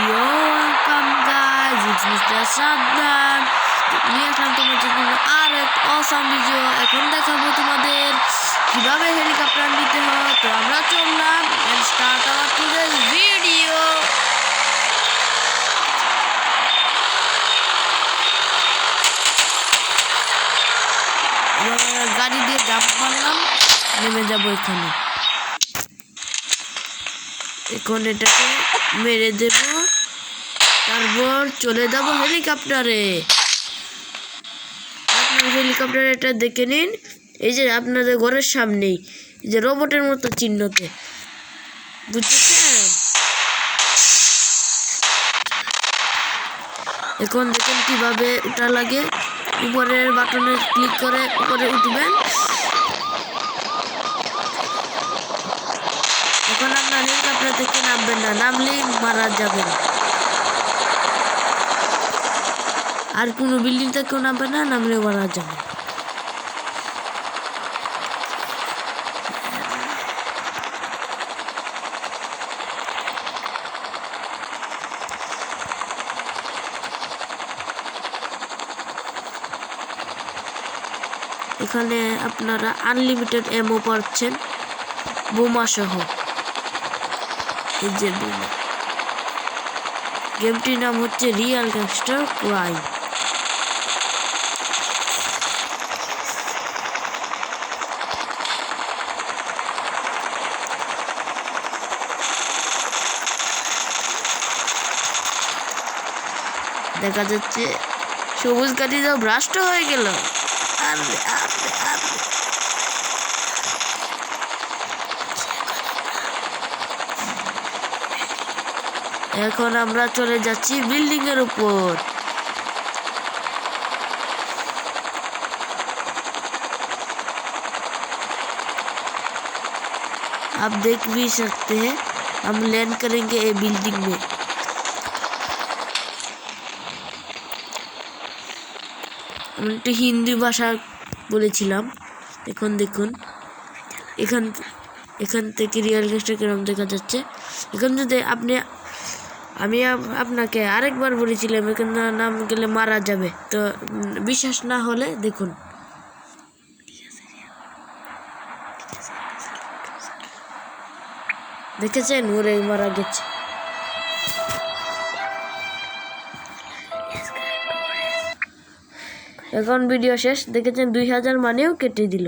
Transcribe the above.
Yo, welcome guys, it's Mr. Sadnan. নিয়ে আসলাম তোমার জন্য আর এক অসাম ভিডিও। এখন দেখাবো তোমাদের কিভাবে হেলিকপ্টার নিতে হয়। তো আমরা চললাম and start our today's video. গাড়ি দিয়ে জাম্প মারলাম, নেমে যাবো এখানে। এখন এটাকে মেরে দেব, তারপর চলে যাব হেলিকপ্টারে। আপনার হেলিকপ্টার এটা দেখে নিন, এই যে আপনাদের ঘরের সামনেই এই যে রোবটের মতো চিহ্নতে, বুঝছেন? এখন দেখুন কিভাবে ওটা লাগে। উপরের বাটনে ক্লিক করে উপরে উঠবেন। এখন আপনার হেলিকপ্টার থেকে নামবেন না, নামলেই মারা যাবেন। আর কোনো বিল্ডিং থেকেও নামবে না, নামলে মারা যাবে। এখানে আপনারা আনলিমিটেড এমও পাচ্ছেন, বোমা সহ। এই যে বোমা, গেমটির নাম হচ্ছে রিয়েল গ্যাংস্টার ক্রাইম। দেখা যাচ্ছে সবুজ গাড়িটা ভ্রষ্ট হয়ে গেল। এখন আমরা চলে যাচ্ছি বিল্ডিং এর উপর। आप देख भी सकते हैं हम लैंड करेंगे ये बिल्डिंग में। আমি একটু হিন্দি ভাষা বলেছিলাম। এখন দেখুন এখান থেকে রিয়েল গ্যাংস্টার কিরকম দেখা যাচ্ছে। এখন যদি আমি আপনাকে আরেকবার বলেছিলাম এখানে নাম গেলে মারা যাবে, তো বিশ্বাস না হলে দেখুন। দেখেছেন ওরে মারা গেছে। এখন ভিডিও শেষ। দেখেছেন 2000 মানেও কেটে দিল।